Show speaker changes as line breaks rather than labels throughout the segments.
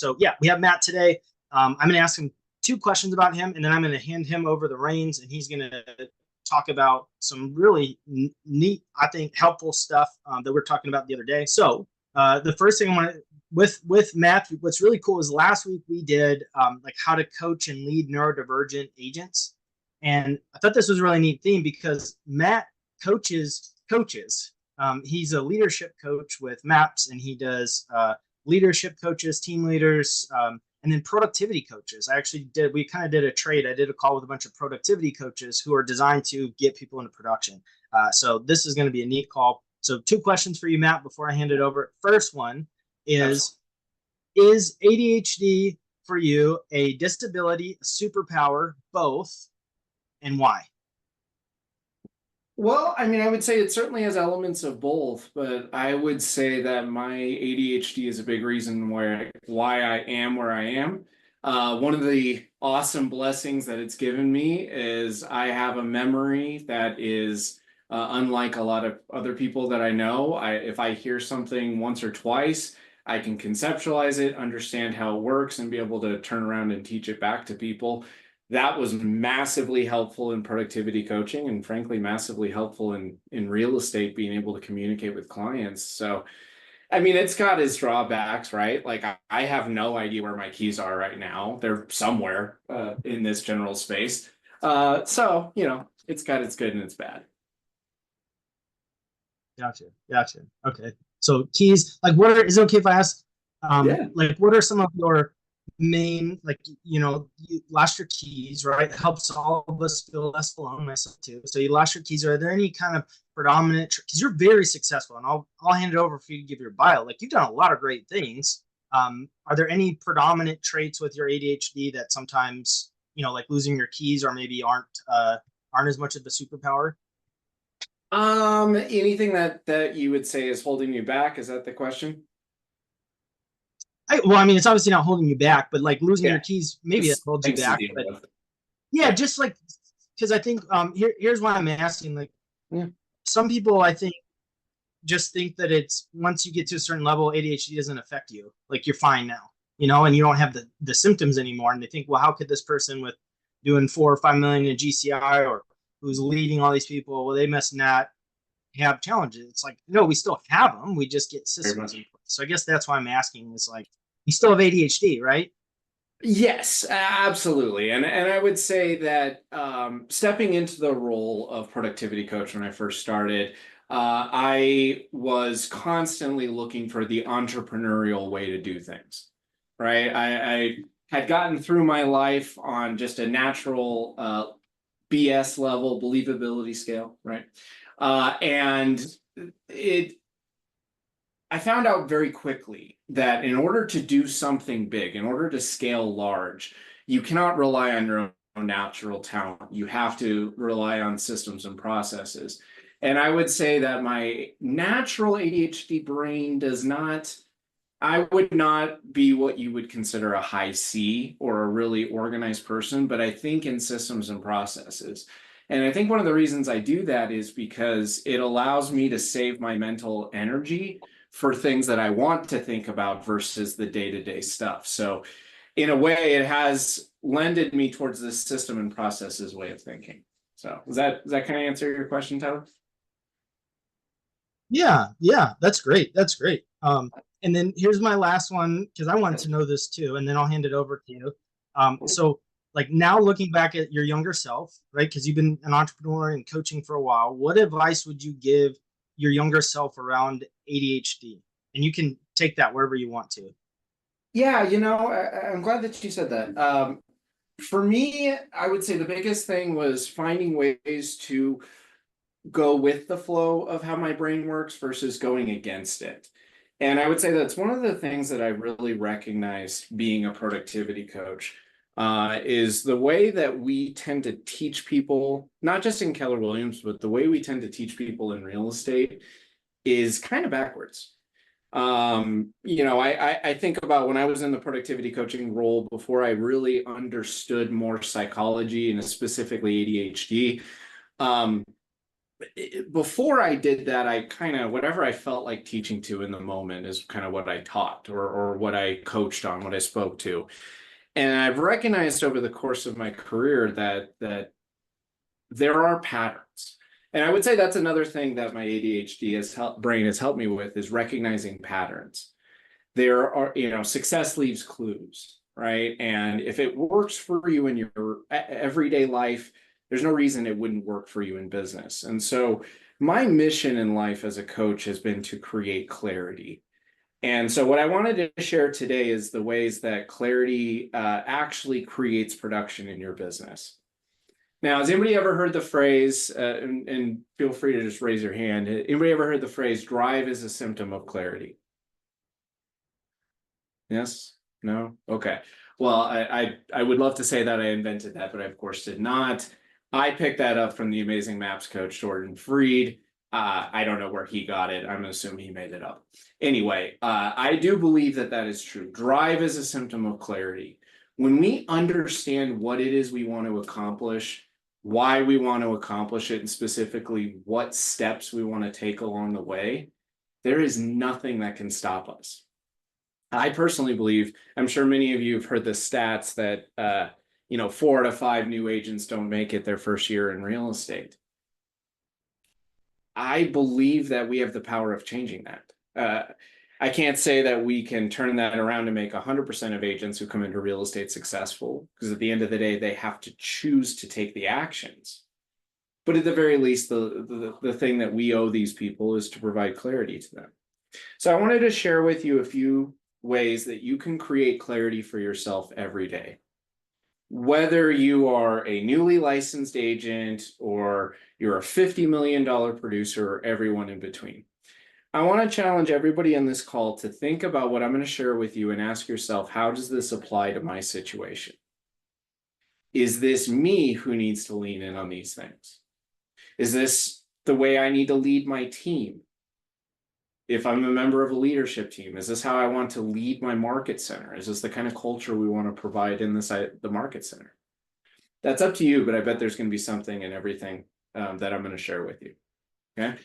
So yeah, we have Matt today. I'm going to ask him 2 questions about him, and then I'm going to hand him over the reins, and he's going to talk about some really neat, I think, helpful stuff that we we're talking about the other day. So the first thing I want to with Matt, what's really cool is last week we did like how to coach and lead neurodivergent agents, and I thought this was a really neat theme because Matt coaches coaches. He's a leadership coach with MAPS, and he does leadership coaches, team leaders, and then productivity coaches. We kind of did a trade. I did a call with a bunch of productivity coaches who are designed to get people into production. So this is going to be a neat call. So 2 questions for you, Matt, before I hand it over. First one is ADHD for you a disability, a superpower, both, and why?
Well, I mean, I would say it certainly has elements of both, but I would say that my ADHD is a big reason why I am where I am. One of the awesome blessings that it's given me is I have a memory that is unlike a lot of other people that I know. If I hear something once or twice, I can conceptualize it, understand how it works, and be able to turn around and teach it back to people. That was massively helpful in productivity coaching, and frankly, massively helpful in real estate, being able to communicate with clients. So, I mean, it's got its drawbacks, right? Like I have no idea where my keys are right now. They're somewhere in this general space. So, it's got its good and its bad.
Gotcha. Okay. So keys, like is it okay if I ask,
Yeah.
like what are some of your main, like, you lost your keys, right? It helps all of us feel less alone, myself too. So you lost your keys. Are there any kind of predominant, because you're very successful, and I'll hand it over for you to give your bio. Like, you've done a lot of great things. Are there any predominant traits with your ADHD that sometimes, like losing your keys or maybe aren't as much of the superpower?
Anything that you would say is holding you back? Is that the question?
Well, I mean, it's obviously not holding you back, but like losing your
Yeah,
keys, maybe it
just
holds you
things to
back.
deal
But
with.
yeah, just like, because I think here's why I'm asking. Like,
Yeah.
some people, I think, just think that it's once you get to a certain level, ADHD doesn't affect you. Like, you're fine now, and you don't have the symptoms anymore. And they think, well, how could this person with doing 4 or 5 million in GCI, or who's leading all these people, well, they must not have challenges. It's like, no, we still have them. We just get
Very
systems
much.
in place. So I guess that's why I'm asking. Is like, you still have ADHD, right?
Yes, absolutely. And I would say that stepping into the role of productivity coach when I first started, I was constantly looking for the entrepreneurial way to do things, right? I had gotten through my life on just a natural BS level, believability scale, right? And it I found out very quickly that in order to do something big, in order to scale large, you cannot rely on your own natural talent. You have to rely on systems and processes. And I would say that my natural ADHD brain I would not be what you would consider a high C or a really organized person, but I think in systems and processes. And I think one of the reasons I do that is because it allows me to save my mental energy for things that I want to think about versus the day-to-day stuff. So in a way, it has lended me towards this system and processes way of thinking. So does that kind of answer your question, Tyler?
Yeah, that's great. That's great. And then here's my last one, because I wanted to know this too, and then I'll hand it over to you. So like, now looking back at your younger self, right? Because you've been an entrepreneur and coaching for a while. What advice would you give your younger self around ADHD? And you can take that wherever you want to.
Yeah, I'm glad that you said that. For me, I would say the biggest thing was finding ways to go with the flow of how my brain works versus going against it. And I would say that's one of the things that I really recognized being a productivity coach, is the way that we tend to teach people, not just in Keller Williams, but the way we tend to teach people in real estate is kind of backwards. I think about when I was in the productivity coaching role before I really understood more psychology and specifically ADHD. before I did that, I kind of, whatever I felt like teaching to in the moment is kind of what I taught, or what I coached on, what I spoke to. And I've recognized over the course of my career that there are patterns. And I would say that's another thing that my ADHD brain has helped me with, is recognizing patterns. There are, success leaves clues, right? And if it works for you in your everyday life, there's no reason it wouldn't work for you in business. And so my mission in life as a coach has been to create clarity. And so what I wanted to share today is the ways that clarity actually creates production in your business. Now, has anybody ever heard the phrase, and feel free to just raise your hand, anybody ever heard the phrase, drive is a symptom of clarity? Yes? No? Okay. Well, I would love to say that I invented that, but I of course did not. I picked that up from the amazing maps coach, Jordan Freed. I don't know where he got it. I'm going to assume he made it up. Anyway, I do believe that that is true. Drive is a symptom of clarity. When we understand what it is we want to accomplish, why we want to accomplish it, and specifically what steps we want to take along the way, there is nothing that can stop us. I personally believe, I'm sure many of you have heard the stats that 4 out of 5 new agents don't make it their first year in real estate. I believe that we have the power of changing that. I can't say that we can turn that around and make 100% of agents who come into real estate successful, because at the end of the day, they have to choose to take the actions. But at the very least, the thing that we owe these people is to provide clarity to them. So I wanted to share with you a few ways that you can create clarity for yourself every day. Whether you are a newly licensed agent or you're a $50 million producer, or everyone in between. I want to challenge everybody on this call to think about what I'm going to share with you and ask yourself, how does this apply to my situation? Is this me who needs to lean in on these things? Is this the way I need to lead my team? If I'm a member of a leadership team, is this how I want to lead my market center? Is this the kind of culture we want to provide in the market center? That's up to you, but I bet there's going to be something in everything that I'm going to share with you. Okay.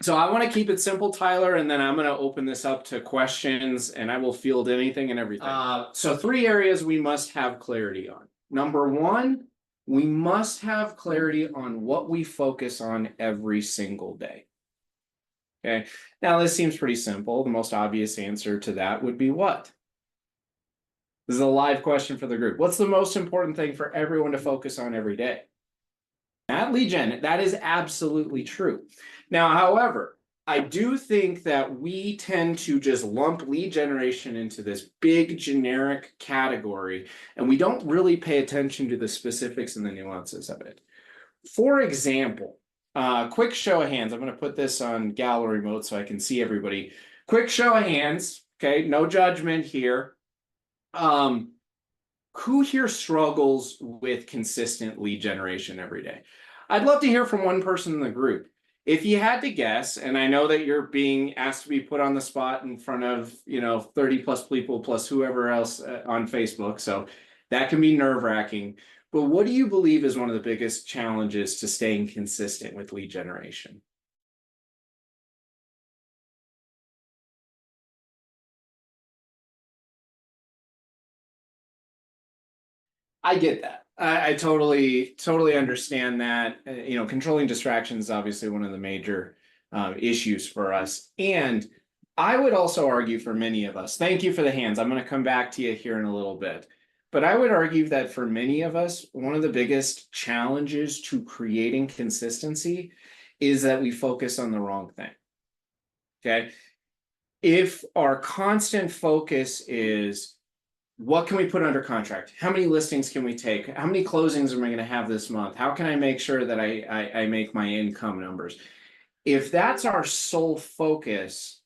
So I want to keep it simple, Tyler, and then I'm going to open this up to questions, and I will field anything and everything. So 3 areas we must have clarity on. Number 1, we must have clarity on what we focus on every single day. Okay, now this seems pretty simple. The most obvious answer to that would be what? This is a live question for the group. What's the most important thing for everyone to focus on every day? That lead gen, that is absolutely true. Now, however, I do think that we tend to just lump lead generation into this big generic category, and we don't really pay attention to the specifics and the nuances of it. For example, quick show of hands. I'm going to put this on gallery mode so I can see everybody. Quick show of hands. Okay, no judgment here. Who here struggles with consistent lead generation every day? I'd love to hear from one person in the group. If you had to guess, and I know that you're being asked to be put on the spot in front of 30 plus people plus whoever else on Facebook, so that can be nerve-wracking. But what do you believe is one of the biggest challenges to staying consistent with lead generation? I get that. I totally understand that. Controlling distractions is obviously one of the major issues for us. And I would also argue for many of us, thank you for the hands. I'm going to come back to you here in a little bit. But I would argue that for many of us, one of the biggest challenges to creating consistency is that we focus on the wrong thing. Okay. If our constant focus is, what can we put under contract? How many listings can we take? How many closings am I going to have this month? How can I make sure that I make my income numbers? If that's our sole focus,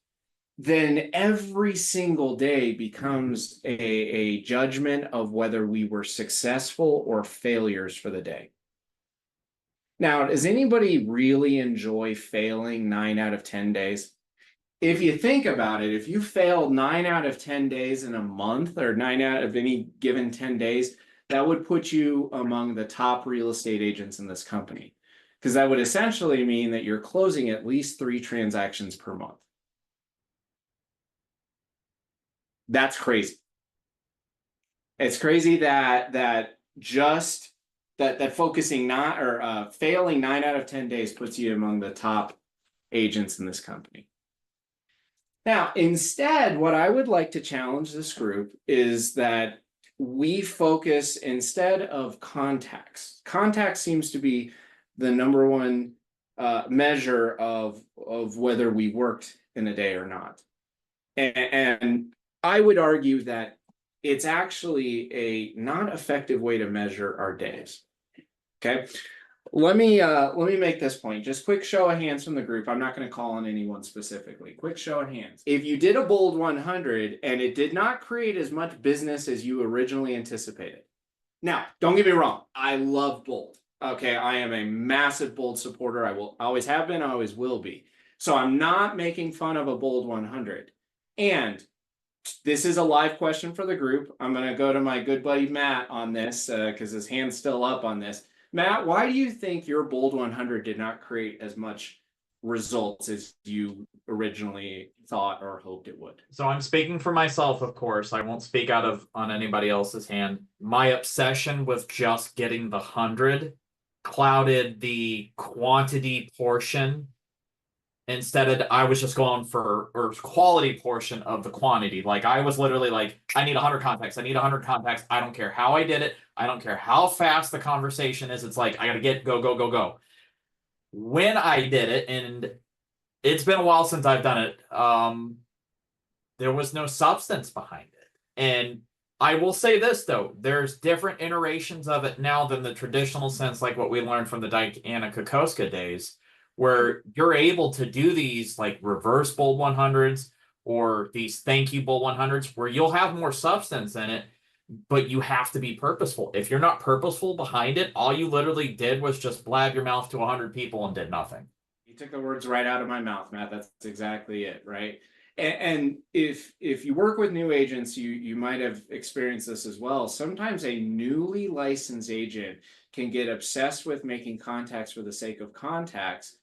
then every single day becomes a judgment of whether we were successful or failures for the day. Now, does anybody really enjoy failing 9 out of 10 days? If you think about it, if you failed 9 out of 10 days in a month, or 9 out of any given 10 days, that would put you among the top real estate agents in this company. because that would essentially mean that you're closing at least 3 transactions per month. That's crazy. It's crazy that focusing not or failing 9 out of 10 days puts you among the top agents in this company. Now, instead, what I would like to challenge this group is that we focus instead of contacts. Contacts seems to be the number one measure of whether we worked in a day or not. And I would argue that it's actually a not effective way to measure our days. Okay. Let me make this point. Just quick show of hands from the group. I'm not going to call on anyone specifically. Quick show of hands. If you did a bold 100 and it did not create as much business as you originally anticipated. Now, don't get me wrong. I love bold. Okay. I am a massive bold supporter. I will always have been. I always will be. So I'm not making fun of a bold 100. And this is a live question for the group. I'm going to go to my good buddy Matt on this because his hand's still up on this. Matt, why do you think your bold 100 did not create as much results as you originally thought or hoped it would?
So I'm speaking for myself, of course. I won't speak on anybody else's hand. My obsession with just getting the 100 clouded the quantity portion. Instead, I was just going for quality portion of the quantity. Like I was literally like, I need 100 contacts. I need 100 contacts. I don't care how I did it. I don't care how fast the conversation is. It's like, I got to go. When I did it, and it's been a while since I've done it, there was no substance behind it. And I will say this, though. There's different iterations of it now than the traditional sense, like what we learned from the Diana Kokoska days, where you're able to do these like reverse bold 100s or these thank you bold 100s where you'll have more substance in it, but you have to be purposeful. If you're not purposeful behind it, all you literally did was just blab your mouth to 100 people and did nothing.
You took the words right out of my mouth, Matt. That's exactly it, right? And if you work with new agents, you might have experienced this as well. Sometimes a newly licensed agent can get obsessed with making contacts for the sake of contacts.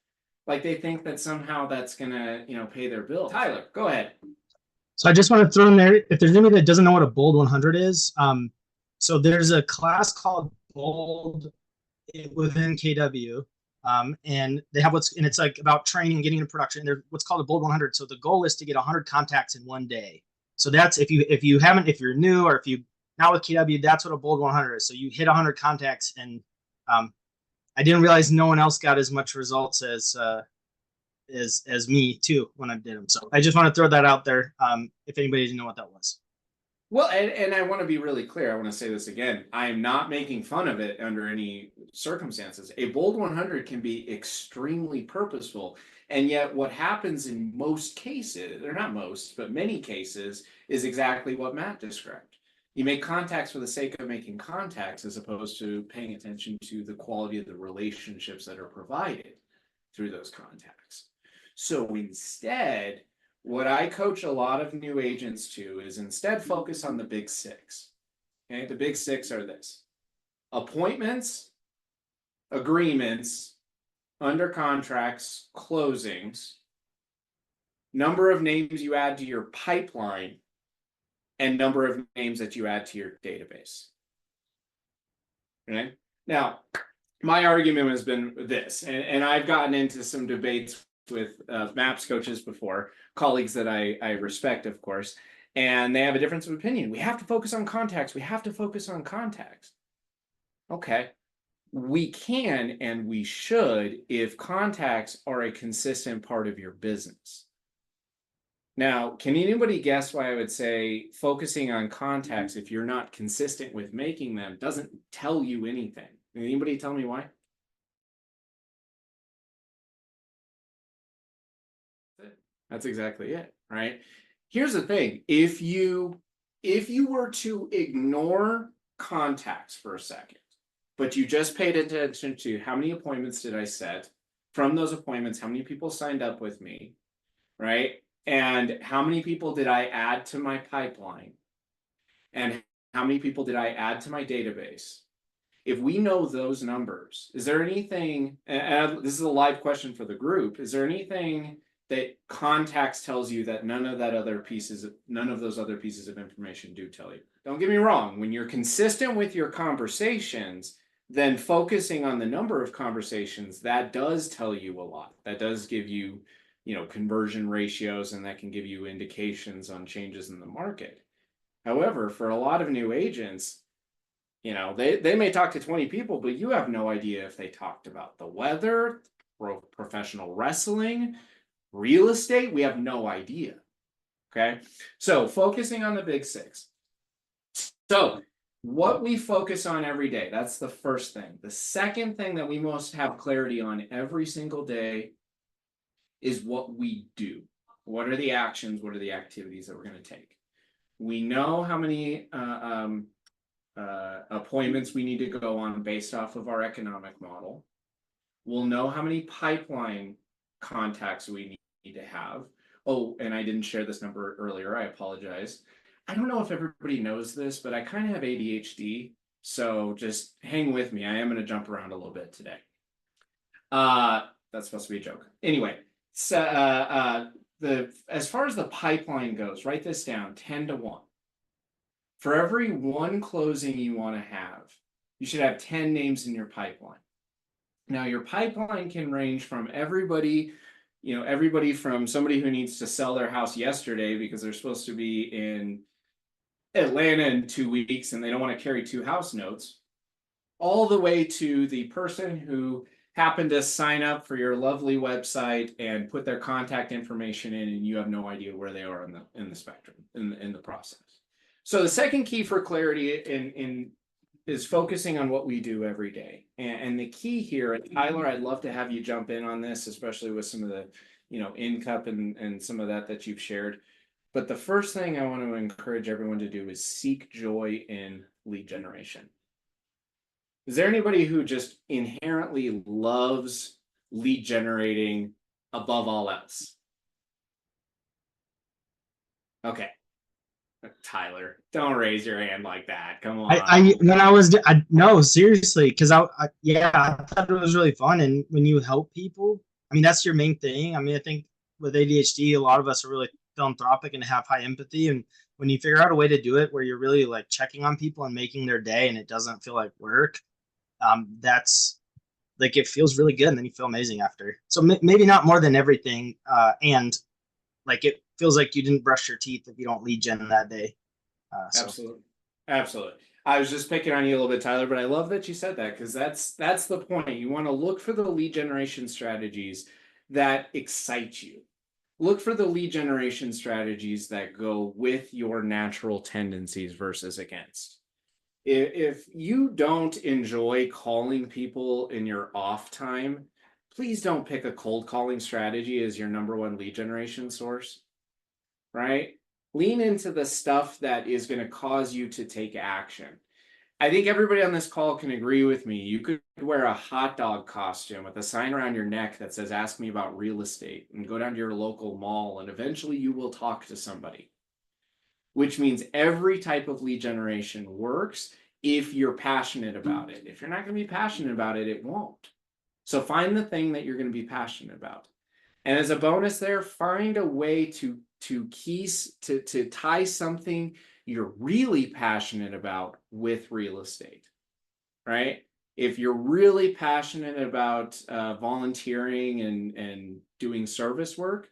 Like they think that somehow that's gonna, pay their bill. Tyler, go ahead.
So I just want to throw in there, if there's anybody that doesn't know what a bold 100 is, so there's a class called bold within KW, and they have and it's like about training and getting into production. They're what's called a bold 100. So the goal is to get 100 contacts in one day. So that's if you're new or if you not with KW, that's what a bold 100 is. So you hit 100 contacts, and I didn't realize no one else got as much results as me too when I did them. So I just want to throw that out there. If anybody didn't know what that was.
Well, and I want to be really clear. I want to say this again. I am not making fun of it under any circumstances. A bold 100 can be extremely purposeful. And yet what happens in most cases, or not most, but many cases, is exactly what Matt described. You make contacts for the sake of making contacts as opposed to paying attention to the quality of the relationships that are provided through those contacts. So instead, what I coach a lot of new agents to is instead focus on the big 6. Okay, the big 6 are this: appointments, agreements, under contracts, closings, number of names you add to your pipeline, and number of names that you add to your database. Okay. Now, my argument has been this, and I've gotten into some debates with MAPS coaches before, colleagues that I respect, of course, and they have a difference of opinion. We have to focus on contacts. We have to focus on contacts. Okay. We can and we should if contacts are a consistent part of your business. Now, can anybody guess why I would say focusing on contacts, if you're not consistent with making them, doesn't tell you anything? Can anybody tell me why? That's exactly it, right? Here's the thing. If you were to ignore contacts for a second, but you just paid attention to how many appointments did I set, from those appointments, how many people signed up with me, right? And how many people did I add to my pipeline? And how many people did I add to my database? If we know those numbers, is there anything, and this is a live question for the group, is there anything that context tells you that none of those other pieces of information do tell you? Don't get me wrong, when you're consistent with your conversations, then focusing on the number of conversations, that does tell you a lot. That does give you, conversion ratios, and that can give you indications on changes in the market. However, for a lot of new agents, they may talk to 20 people, but you have no idea if they talked about the weather, professional wrestling, real estate. We have no idea. Okay. So focusing on the big six. So what we focus on every day, that's the first thing. The second thing that we must have clarity on every single day is what we do. What are the actions? What are the activities that we're going to take? We know how many appointments we need to go on based off of our economic model. We'll know how many pipeline contacts we need to have. Oh, and I didn't share this number earlier. I apologize. I don't know if everybody knows this, but I kind of have ADHD. So just hang with me. I am going to jump around a little bit today. That's supposed to be a joke. Anyway, so as far as the pipeline goes, write this down, 10-1. For every one closing you want to have, you should have 10 names in your pipeline. Now, your pipeline can range from everybody from somebody who needs to sell their house yesterday because they're supposed to be in Atlanta in 2 weeks and they don't want to carry 2 house notes, all the way to the person who happened to sign up for your lovely website and put their contact information in, and you have no idea where they are in the spectrum, in the process. So the second key for clarity is focusing on what we do every day. And the key here, and Tyler, I'd love to have you jump in on this, especially with some of the, in-cup and some of that you've shared. But the first thing I want to encourage everyone to do is seek joy in lead generation. Is there anybody who just inherently loves lead generating above all else? Okay. Tyler, don't raise your hand like that. Come on.
No, seriously, because I thought it was really fun. And when you help people, I mean, that's your main thing. I mean, I think with ADHD, a lot of us are really philanthropic and have high empathy. And when you figure out a way to do it where you're really like checking on people and making their day and it doesn't feel like work, that's like, it feels really good. And then you feel amazing after. So maybe not more than everything. And like, it feels like you didn't brush your teeth if you don't lead gen that day.
Absolutely. I was just picking on you a little bit, Tyler, but I love that you said that, because that's the point. You want to look for the lead generation strategies that excite you. Look for the lead generation strategies that go with your natural tendencies versus against. If you don't enjoy calling people in your off time, please don't pick a cold calling strategy as your number one lead generation source, right? Lean into the stuff that is going to cause you to take action. I think everybody on this call can agree with me. You could wear a hot dog costume with a sign around your neck that says, "Ask me about real estate," and go down to your local mall, and eventually you will talk to somebody. Which means every type of lead generation works if you're passionate about it. If you're not going to be passionate about it, it won't. So find the thing that you're going to be passionate about. And as a bonus there, find a way to tie something you're really passionate about with real estate, right? If you're really passionate about volunteering and doing service work,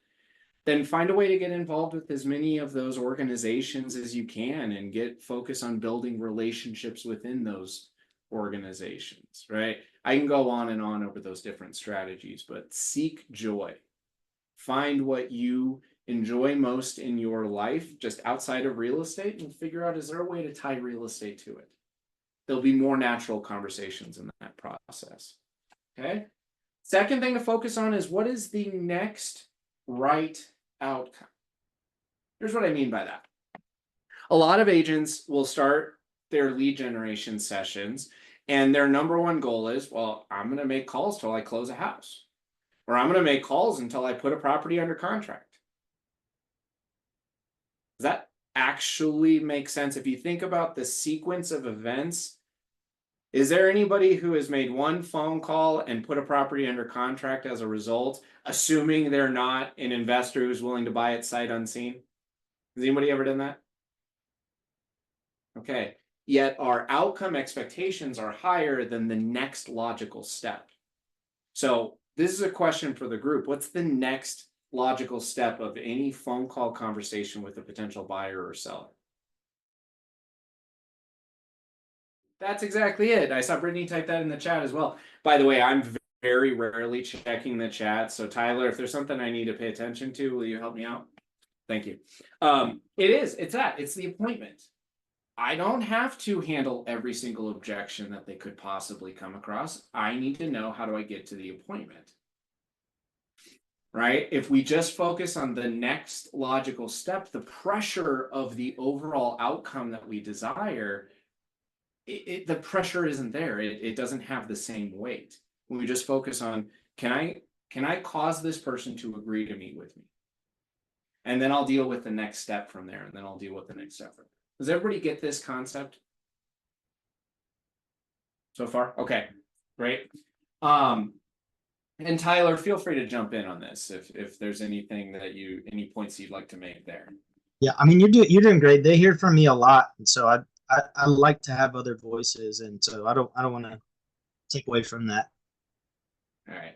then find a way to get involved with as many of those organizations as you can and get focused on building relationships within those organizations, right? I can go on and on over those different strategies, but seek joy. Find what you enjoy most in your life, just outside of real estate, and figure out, is there a way to tie real estate to it? There'll be more natural conversations in that process. Okay. Second thing to focus on is, what is the next right outcome? Here's what I mean by that. A lot of agents will start their lead generation sessions, and their number one goal is, well, I'm going to make calls till I close a house, or I'm going to make calls until I put a property under contract. Does that actually make sense? If you think about the sequence of events Is there anybody who has made one phone call and put a property under contract as a result, assuming they're not an investor who's willing to buy it sight unseen? Has anybody ever done that? Okay. Yet our outcome expectations are higher than the next logical step. So this is a question for the group. What's the next logical step of any phone call conversation with a potential buyer or seller? That's exactly it. I saw Brittany type that in the chat as well. By the way, I'm very rarely checking the chat. So Tyler, if there's something I need to pay attention to, will you help me out? Thank you. It's the appointment. I don't have to handle every single objection that they could possibly come across. I need to know, how do I get to the appointment? Right? If we just focus on the next logical step, the pressure of the overall outcome that we desire, the pressure isn't there. It doesn't have the same weight. When we just focus on, can I cause this person to agree to meet with me? And then I'll deal with the next step from there, and then I'll deal with the next step from there. Does everybody get this concept so far? Okay, great. And Tyler, feel free to jump in on this if there's anything that any points you'd like to make there.
Yeah, I mean, you're doing great. They hear from me a lot, and so I like to have other voices, and so I don't want to take away from that.
All right.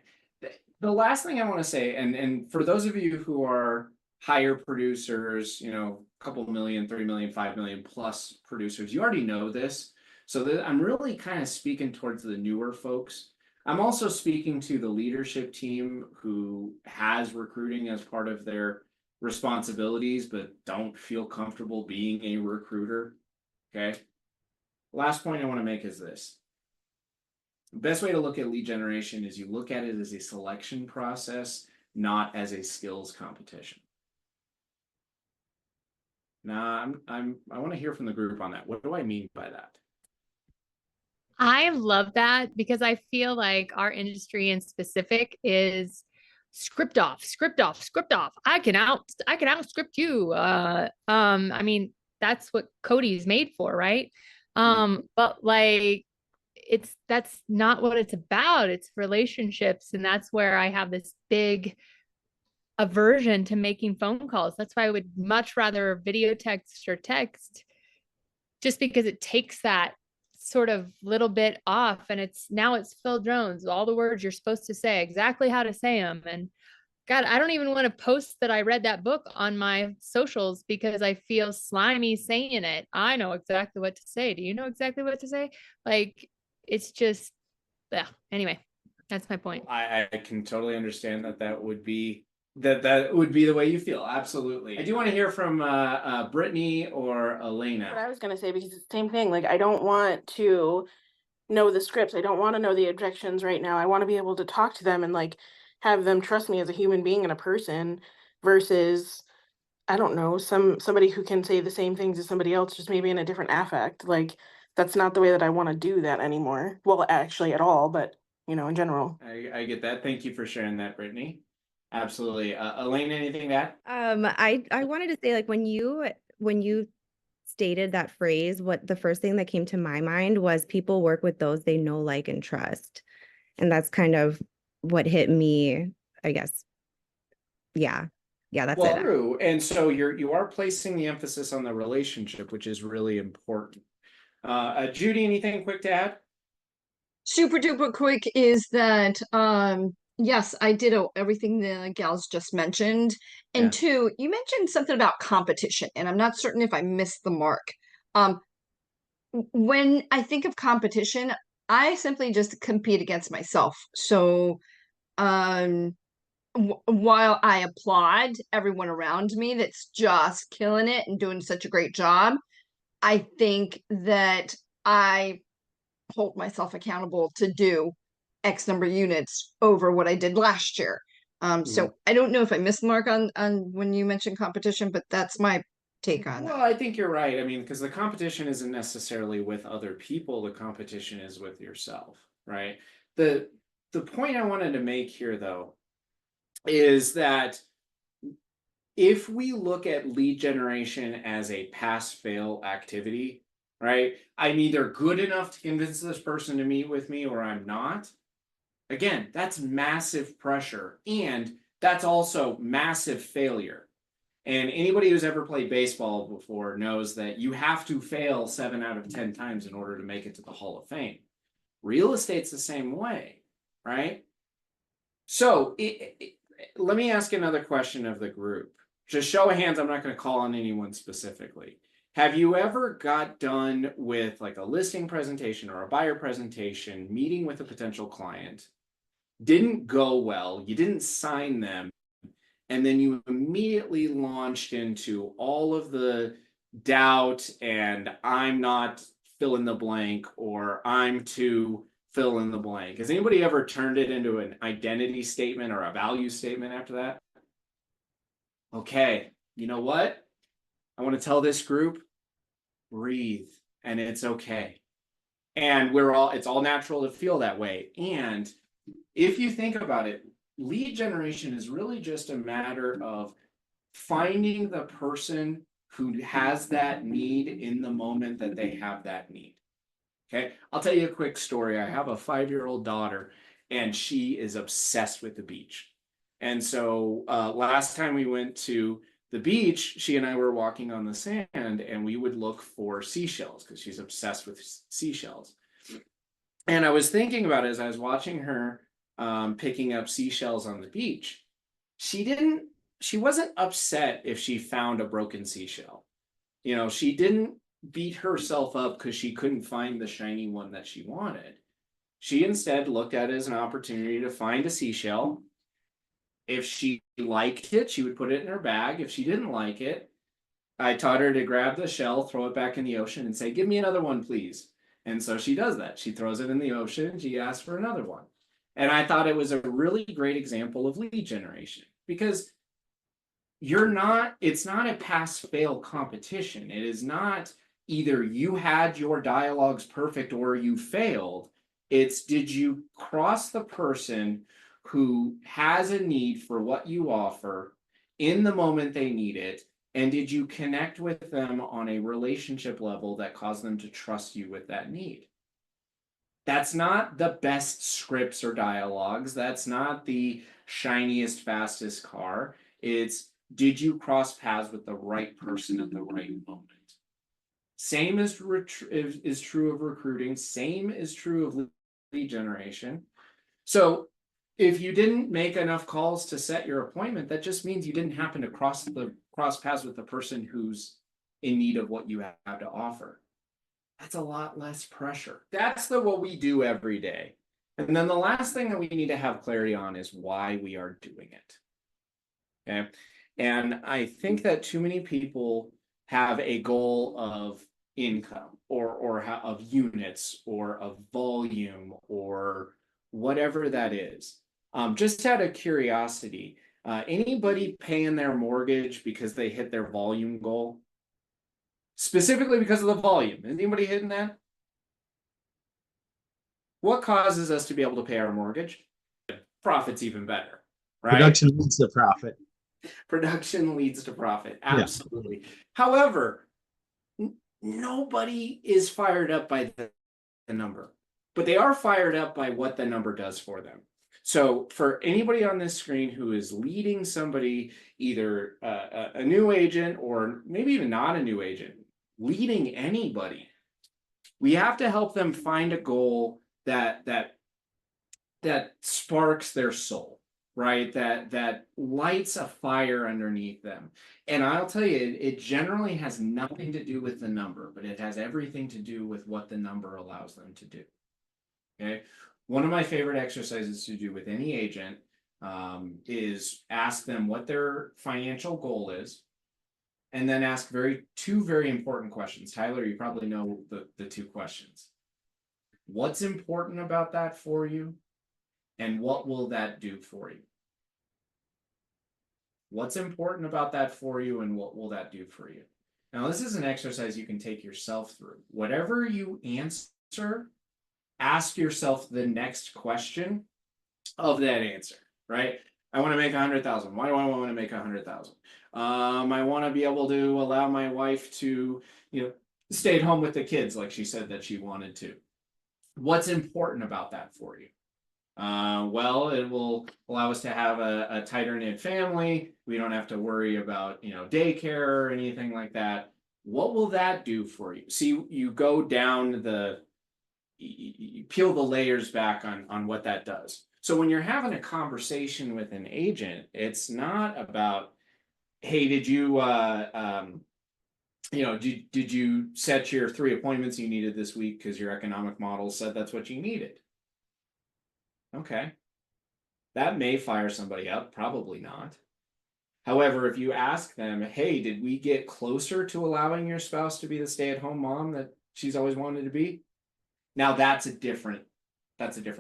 The last thing I want to say, and for those of you who are higher producers, a couple million, 3 million, 5 million plus producers, you already know this. So I'm really kind of speaking towards the newer folks. I'm also speaking to the leadership team who has recruiting as part of their responsibilities, but don't feel comfortable being a recruiter. Okay. Last point I want to make is this. The best way to look at lead generation is you look at it as a selection process, not as a skills competition. Now, I want to hear from the group on that. What do I mean by that?
I love that because I feel like our industry in specific is script off. I can out script you. I mean, that's what Cody's made for, right? But like, that's not what it's about. It's relationships. And that's where I have this big aversion to making phone calls. That's why I would much rather video text or text, just because it takes that sort of little bit off, and it's Phil Jones, all the words you're supposed to say, exactly how to say them. And God, I don't even want to post that I read that book on my socials because I feel slimy saying it. I know exactly what to say. Do you know exactly what to say? Like, it's just, yeah. Anyway, that's my point.
I can totally understand that would be that would be the way you feel. Absolutely. I do want to hear from Brittany or Elena.
What I was going to say, because it's the same thing. Like, I don't want to know the scripts. I don't want to know the objections right now. I want to be able to talk to them and like have them trust me as a human being and a person, versus, I don't know, somebody who can say the same things as somebody else, just maybe in a different affect. Like, that's not the way that I want to do that anymore. Well, actually at all, but in general.
I get that. Thank you for sharing that, Brittany. Absolutely. Elaine, anything to add?
I wanted to say, like, when you stated that phrase, what the first thing that came to my mind was people work with those they know, like, and trust. And that's kind of what hit me, I guess. Yeah, that's it.
True. And so you are placing the emphasis on the relationship, which is really important. Judy, anything quick to add?
Super duper quick is that yes, I did everything the gals just mentioned. And
Yeah.
two, you mentioned something about competition, and I'm not certain if I missed the mark. When I think of competition, I simply just compete against myself. So while I applaud everyone around me that's just killing it and doing such a great job, I think that I hold myself accountable to do X number of units over what I did last year. So I don't know if I missed the mark on when you mentioned competition, but that's my take on that.
Well, I think you're right. I mean, because the competition isn't necessarily with other people, the competition is with yourself, right? The point I wanted to make here, though, is that if we look at lead generation as a pass-fail activity, right? I'm either good enough to convince this person to meet with me or I'm not. Again, that's massive pressure, and that's also massive failure. And anybody who's ever played baseball before knows that you have to fail 7 out of 10 times in order to make it to the Hall of Fame. Real estate's the same way, right? So let me ask another question of the group. Just show of hands, I'm not going to call on anyone specifically. Have you ever got done with like a listing presentation or a buyer presentation, meeting with a potential client, didn't go well, you didn't sign them, and then you immediately launched into all of the doubt and I'm not fill in the blank, or I'm too fill in the blank? Has anybody ever turned it into an identity statement or a value statement after that? Okay, you know what? I want to tell this group, breathe, and it's okay. And it's all natural to feel that way. And if you think about it, lead generation is really just a matter of finding the person who has that need in the moment that they have that need. Okay, I'll tell you a quick story. I have a 5-year-old daughter, and she is obsessed with the beach. And so last time we went to the beach, she and I were walking on the sand, and we would look for seashells because she's obsessed with seashells. And I was thinking about it as I was watching her picking up seashells on the beach. She wasn't upset if she found a broken seashell. You know, she didn't beat herself up because she couldn't find the shiny one that she wanted. She instead looked at it as an opportunity to find a seashell. If she liked it, she would put it in her bag. If she didn't like it, I taught her to grab the shell, throw it back in the ocean, and say, "Give me another one, please." And so she does that. She throws it in the ocean. She asks for another one. And I thought it was a really great example of lead generation, because it's not a pass-fail competition. It is not either you had your dialogues perfect or you failed. It's, did you cross the person who has a need for what you offer in the moment they need it? And did you connect with them on a relationship level that caused them to trust you with that need? That's not the best scripts or dialogues. That's not the shiniest, fastest car. It's, did you cross paths with the right person at the right moment? Same is true of recruiting. Same is true of lead generation. So if you didn't make enough calls to set your appointment, that just means you didn't happen to cross paths with the person who's in need of what you have to offer. That's a lot less pressure. That's what we do every day. And then the last thing that we need to have clarity on is why we are doing it. Okay. And I think that too many people have a goal of income or of units or of volume or whatever that is. Just out of curiosity, anybody paying their mortgage because they hit their volume goal? Specifically because of the volume. Is anybody hitting that? What causes us to be able to pay our mortgage? Profit's even better, right?
Production leads to profit.
Production leads to profit. Absolutely. Yeah. However, nobody is fired up by the number, but they are fired up by what the number does for them. So for anybody on this screen who is leading somebody, either a new agent or maybe even not a new agent, leading anybody, we have to help them find a goal that sparks their soul, right? That lights a fire underneath them. And I'll tell you, it generally has nothing to do with the number, but it has everything to do with what the number allows them to do. Okay. One of my favorite exercises to do with any agent is ask them what their financial goal is, and then ask two very important questions. Tyler, you probably know the two questions. What's important about that for you? And what will that do for you? What's important about that for you, and what will that do for you? Now, this is an exercise you can take yourself through. Whatever you answer, ask yourself the next question of that answer, right? I want to make 100,000. Why do I want to make 100,000? I want to be able to allow my wife to, stayed home with the kids like she said that she wanted to. What's important about that for you? Well, it will allow us to have a tighter knit family. We don't have to worry about, daycare or anything like that. What will that do for you? See, you go down you peel the layers back on what that does. So when you're having a conversation with an agent, it's not about, hey, did you, did you set your 3 appointments you needed this week because your economic model said that's what you needed? Okay. That may fire somebody up, probably not. However, if you ask them, hey, did we get closer to allowing your spouse to be the stay-at-home mom that she's always wanted to be? Now that's a different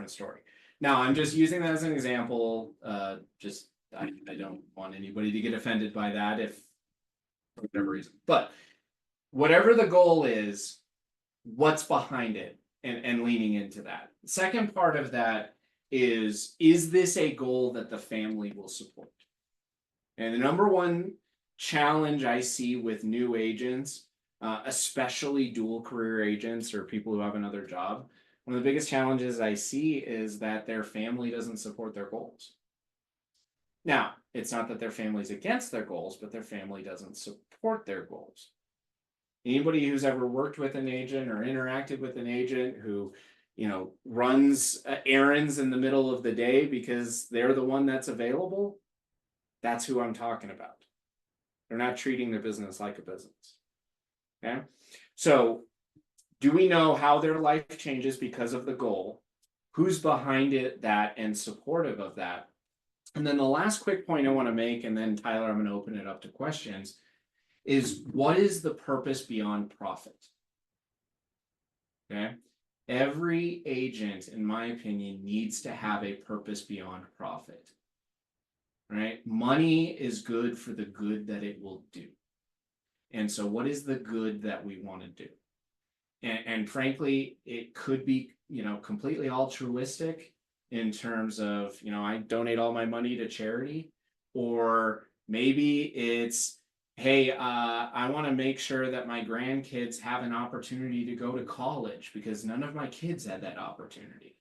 story. Now I'm just using that as an example. I don't want anybody to get offended by that if for whatever reason. But whatever the goal is, what's behind it and leaning into that. The second part of that is this a goal that the family will support? And the number one challenge I see with new agents, especially dual career agents or people who have another job, one of the biggest challenges I see is that their family doesn't support their goals. Now, it's not that their family's against their goals, but their family doesn't support their goals. Anybody who's ever worked with an agent or interacted with an agent who, runs errands in the middle of the day because they're the one that's available, that's who I'm talking about. They're not treating their business like a business. Okay. So do we know how their life changes because of the goal? Who's behind it, that, and supportive of that? And then the last quick point I want to make, and then Tyler, I'm going to open it up to questions, is what is the purpose beyond profit? Okay. Every agent, in my opinion, needs to have a purpose beyond profit. Right? Money is good for the good that it will do. And so what is the good that we want to do? And frankly, it could be, completely altruistic in terms of, I donate all my money to charity, or maybe it's, hey, I want to make sure that my grandkids have an opportunity to go to college because none of my kids had that opportunity,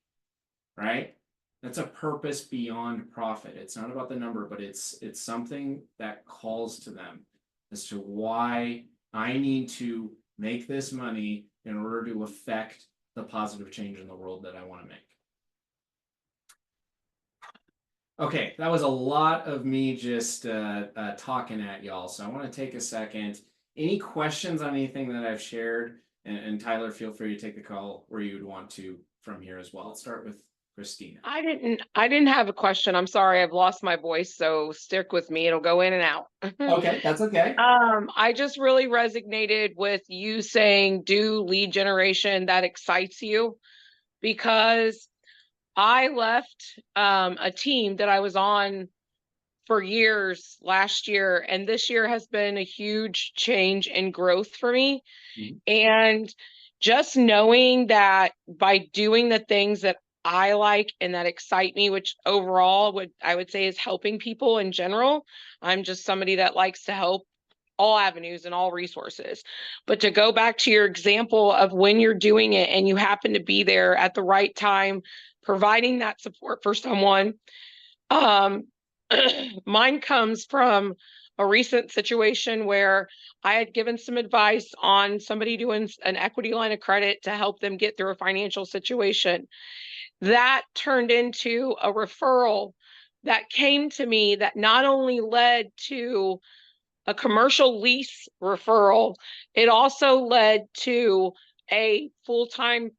right? That's a purpose beyond profit. It's not about the number, but it's something that calls to them as to why I need to make this money in order to affect the positive change in the world that I want to make. Okay, that was a lot of me just talking at y'all. So I want to take a second. Any questions on anything that I've shared? And Tyler, feel free to take the call where you would want to from here as well. Let's start with Christina.
I didn't have a question. I'm sorry, I've lost my voice, so stick with me. It'll go in and out.
Okay, that's okay.
I just really resonated with you saying do lead generation that excites you, because I left a team that I was on for years last year, and this year has been a huge change and growth for me. Mm-hmm. And just knowing that by doing the things that I like and that excite me, which overall I would say is helping people in general. I'm just somebody that likes to help all avenues and all resources. But to go back to your example of when you're doing it and you happen to be there at the right time, providing that support for someone. Mine comes from a recent situation where I had given some advice on somebody doing an equity line of credit to help them get through a financial situation. That turned into a referral that came to me that not only led to a commercial lease referral, it also led to a full-time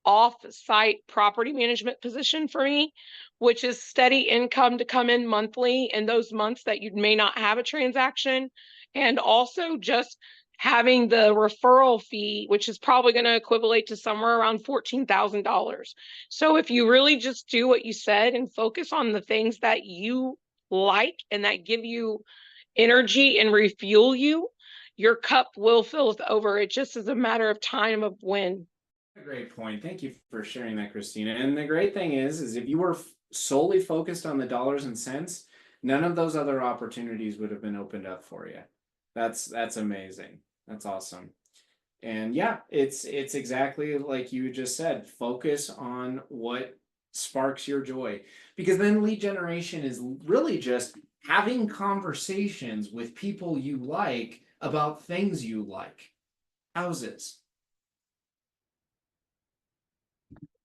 off-site property management position for me, which is steady income to come in monthly in those months that you may not have a transaction. And also just having the referral fee, which is probably going to equivalent to somewhere around $14,000. So if you really just do what you said and focus on the things that you like and that give you energy and refuel you, your cup will fill over. It just is a matter of time of when.
Great point. Thank you for sharing that, Christina. And the great thing is if you were solely focused on the dollars and cents, none of those other opportunities would have been opened up for you. That's amazing. That's awesome. And yeah, it's exactly like you just said, focus on what sparks your joy, because then lead generation is really just having conversations with people you like about things you like. Houses.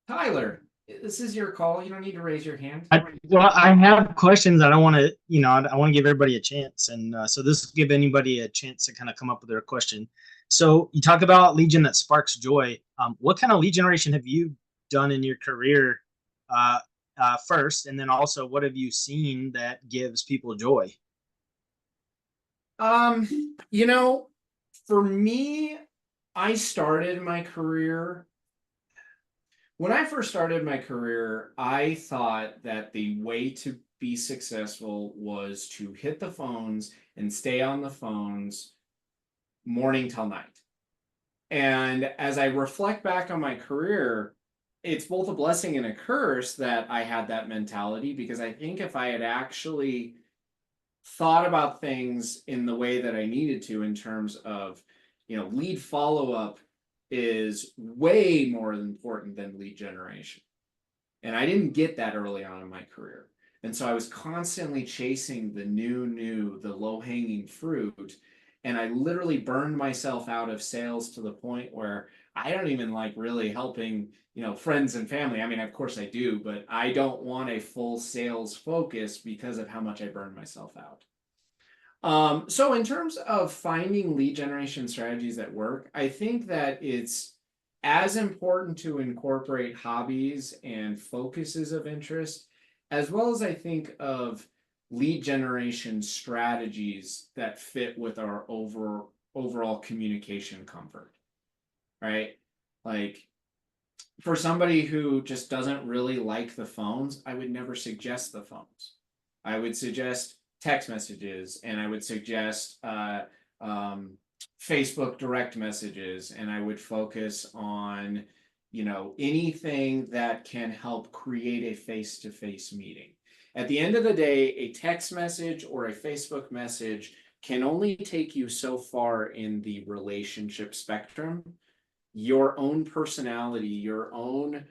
Tyler, this is your call. You don't need to raise your hand.
Well, I have questions. I don't want to, I want to give everybody a chance. And so this will give anybody a chance to kind of come up with their question. So you talk about lead gen that sparks joy. What kind of lead generation have you done in your career first? And then also, what have you seen that gives people joy?
You know, for me, I started my career. When I first started my career, I thought that the way to be successful was to hit the phones and stay on the phones morning till night. And as I reflect back on my career, it's both a blessing and a curse that I had that mentality, because I think if I had actually thought about things in the way that I needed to, in terms of, lead follow-up is way more important than lead generation. And I didn't get that early on in my career. And so I was constantly chasing the the low-hanging fruit. And I literally burned myself out of sales to the point where I don't even like really helping, friends and family. I mean, of course I do, but I don't want a full sales focus because of how much I burned myself out. So in terms of finding lead generation strategies that work, I think that it's as important to incorporate hobbies and focuses of interest, as well as I think of lead generation strategies that fit with our overall communication comfort, right? Like, for somebody who just doesn't really like the phones, I would never suggest the phones. I would suggest text messages, and I would suggest Facebook direct messages, and I would focus on, anything that can help create a face-to-face meeting. At the end of the day, a text message or a Facebook message can only take you so far in the relationship spectrum. Your own personality, your own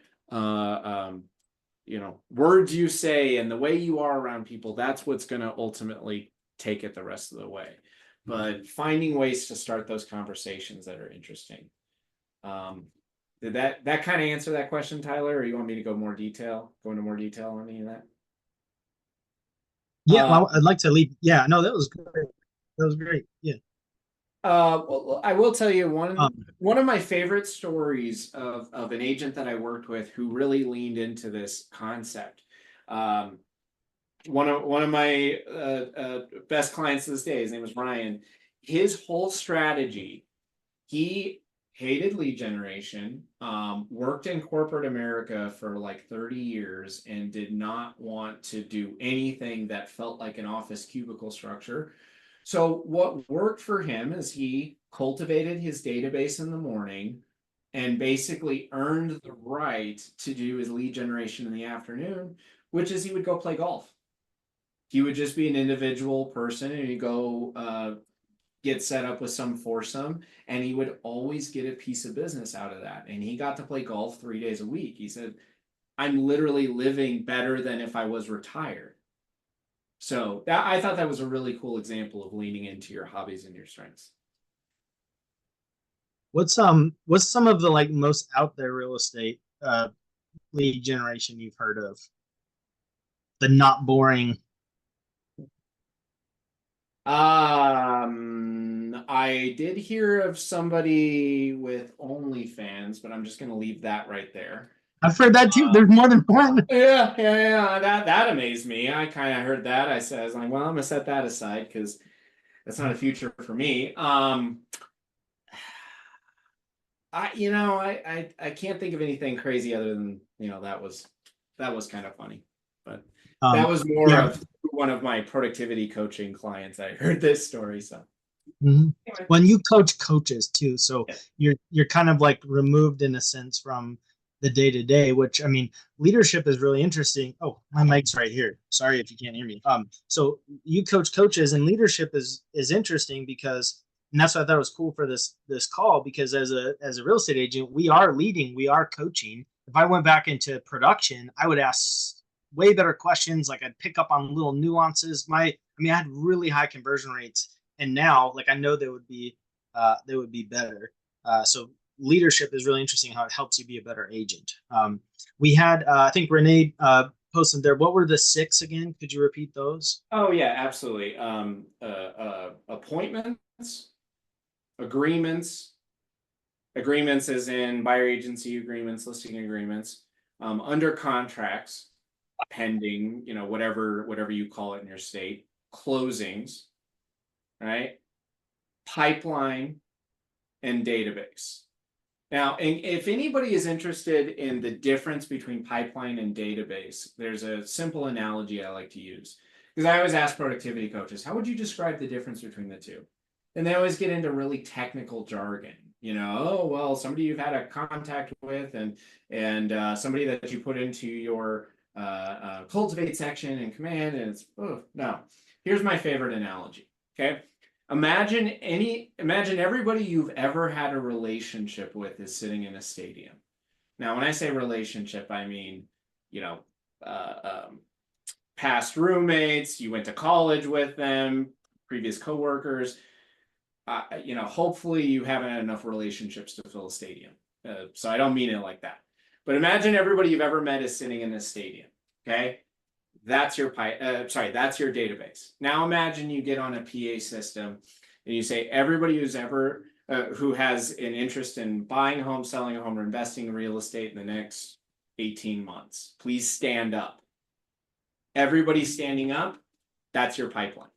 words you say, and the way you are around people, that's what's going to ultimately take it the rest of the way. But finding ways to start those conversations that are interesting. Did that kind of answer that question, Tyler, or you want me to go into more detail on any of that?
Yeah, well, I'd like to leave. Yeah, no, that was great. That was great. Yeah.
Well, I will tell you one of my favorite stories of an agent that I worked with who really leaned into this concept. One of my best clients to this day, his name was Ryan. His whole strategy, he hated lead generation, worked in corporate America for like 30 years and did not want to do anything that felt like an office cubicle structure. So what worked for him is he cultivated his database in the morning and basically earned the right to do his lead generation in the afternoon, which is he would go play golf. He would just be an individual person, and he'd go get set up with some foursome, and he would always get a piece of business out of that. And he got to play golf 3 days a week. He said, I'm literally living better than if I was retired. So I thought that was a really cool example of leaning into your hobbies and your strengths.
What's some of the like most out there real estate lead generation you've heard of? The not boring.
I did hear of somebody with OnlyFans, but I'm just going to leave that right there.
I've heard that too. There's more than one.
Yeah. That amazed me. I kind of heard that. I was like, well, I'm gonna set that aside because that's not a future for me. I can't think of anything crazy other than that was kind of funny, but that was more of one of my productivity coaching clients. I heard this story, so.
Mm-hmm. Anyway. When you coach coaches too, so you're kind of like removed in a sense from the day-to-day, which I mean, leadership is really interesting. Oh, my mic's right here. Sorry if you can't hear me. So you coach coaches, and leadership is interesting because And that's why I thought it was cool for this call, because as a real estate agent, we are leading, we are coaching. If I went back into production, I would ask way better questions. Like I'd pick up on little nuances. I had really high conversion rates, and now like I know they would be better. So leadership is really interesting, how it helps you be a better agent. We had I think Renee posted there. What were the 6 again? Could you repeat those?
Oh yeah, absolutely. Appointments, agreements as in buyer agency agreements, listing agreements, under contracts, pending, whatever you call it in your state, closings, right? Pipeline and database. Now, and if anybody is interested in the difference between pipeline and database, there's a simple analogy I like to use. Because I always ask productivity coaches, how would you describe the difference between the two? And they always get into really technical jargon. Oh, well, somebody you've had a contact with and somebody that you put into your cultivate section in command, and it's, oh, no. Here's my favorite analogy, okay? Imagine everybody you've ever had a relationship with is sitting in a stadium. Now, when I say relationship, I mean, past roommates, you went to college with them, previous coworkers. Hopefully you haven't had enough relationships to fill a stadium. So I don't mean it like that. But imagine everybody you've ever met is sitting in a stadium, okay? That's your that's your database. Now imagine you get on a PA system and you say everybody who's ever who has an interest in buying a home, selling a home, or investing in real estate in the next 18 months, please stand up. Everybody standing up, that's your pipeline.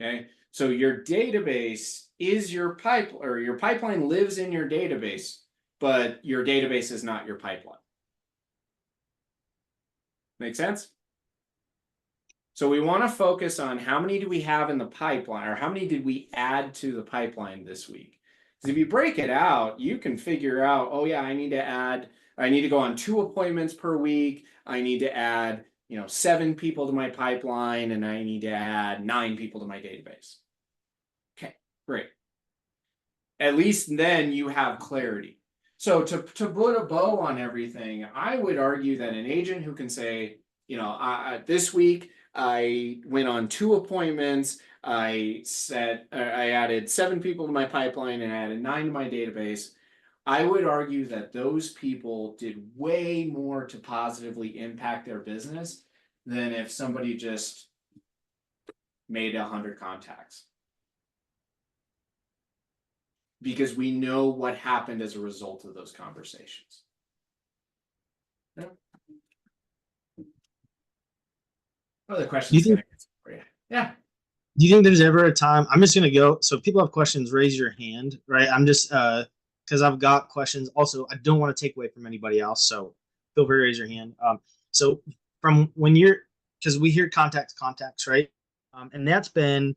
Okay, so your database is your pipeline, or your pipeline lives in your database, but your database is not your pipeline. Make sense? So we want to focus on how many do we have in the pipeline, or how many did we add to the pipeline this week? Because if you break it out, you can figure out, oh yeah, I need to go on 2 appointments per week. I need to add, 7 people to my pipeline, and I need to add 9 people to my database. Okay, great. At least then you have clarity. So to put a bow on everything, I would argue that an agent who can say, this week I went on 2 appointments, I added 7 people to my pipeline, and I added 9 to my database. I would argue that those people did way more to positively impact their business than if somebody just made 100 contacts. Because we know what happened as a result of those conversations. Yeah. Other questions for you? Yeah.
Do you think there's ever a time? I'm just gonna go. So if people have questions, raise your hand, right? I'm just because I've got questions. Also, I don't want to take away from anybody else, so feel free to raise your hand. So from when because we hear contacts, right? And that's been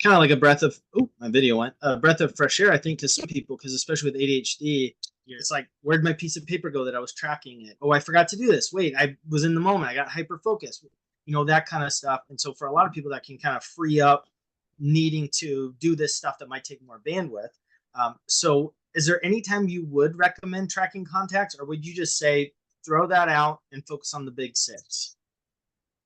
kind of like a breath of my video went a breath of fresh air, I think, to some people, because especially with ADHD, it's like, where'd my piece of paper go that I was tracking it? Oh, I forgot to do this. Wait, I was in the moment. I got hyper focused. That kind of stuff. And so for a lot of people, that can kind of free up needing to do this stuff that might take more bandwidth. So is there any time you would recommend tracking contacts, or would you just say throw that out and focus on the big 6?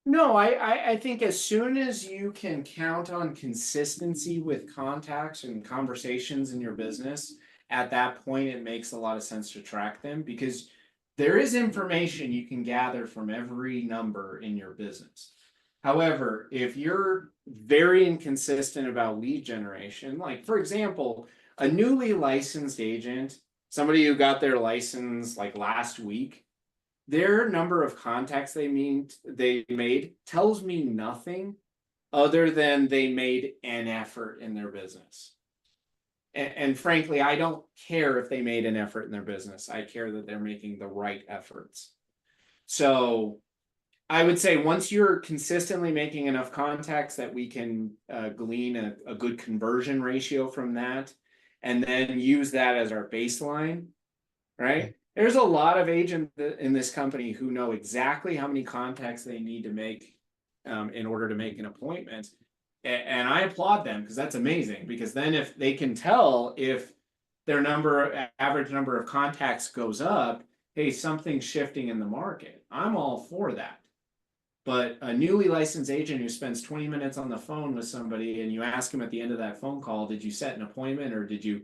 No, I think as soon as you can count on consistency with contacts and conversations in your business, at that point, it makes a lot of sense to track them, because there is information you can gather from every number in your business. However, if you're very inconsistent about lead generation, like for example, a newly licensed agent, somebody who got their license like last week, their number of contacts they made tells me nothing other than they made an effort in their business. And frankly, I don't care if they made an effort in their business. I care that they're making the right efforts. So I would say once you're consistently making enough contacts that we can glean a good conversion ratio from that, and then use that as our baseline, right? There's a lot of agents in this company who know exactly how many contacts they need to make in order to make an appointment. And I applaud them because that's amazing, because then if they can tell if their average number of contacts goes up, hey, something's shifting in the market. I'm all for that. But a newly licensed agent who spends 20 minutes on the phone with somebody and you ask them at the end of that phone call, did you set an appointment or did you,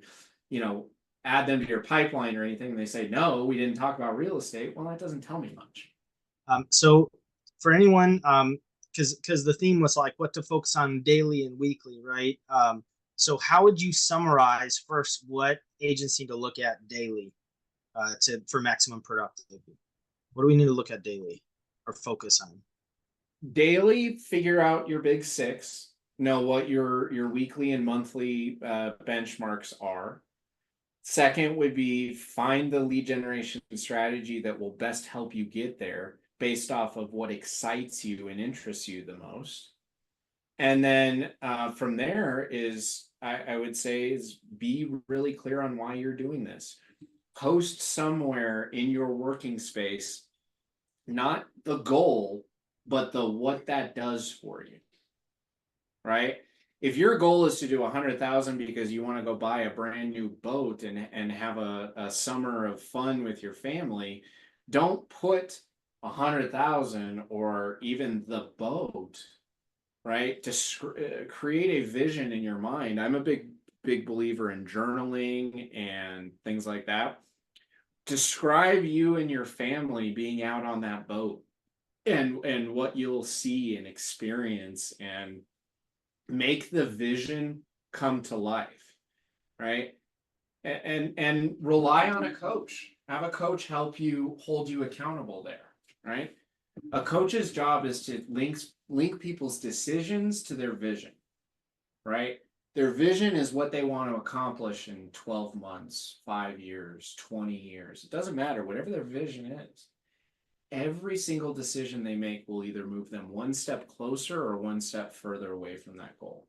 add them to your pipeline or anything? And they say, no, we didn't talk about real estate. Well, that doesn't tell me much.
So for anyone, because the theme was like what to focus on daily and weekly, right? So how would you summarize first what agency to look at daily for maximum productivity? What do we need to look at daily or focus on?
Daily, figure out your big six, know what your weekly and monthly benchmarks are. Second would be find the lead generation strategy that will best help you get there based off of what excites you and interests you the most. And then from there is, I would say, is be really clear on why you're doing this. Post somewhere in your working space, not the goal, but the what that does for you, right? If your goal is to do 100,000 because you want to go buy a brand new boat and have a summer of fun with your family, don't put 100,000 or even the boat, right? To create a vision in your mind. I'm a big believer in journaling and things like that. Describe you and your family being out on that boat and what you'll see and experience, and make the vision come to life, right? And rely on a coach. Have a coach help you, hold you accountable there, right? A coach's job is to link people's decisions to their vision, right? Their vision is what they want to accomplish in 12 months, 5 years, 20 years. It doesn't matter, whatever their vision is. Every single decision they make will either move them one step closer or one step further away from that goal,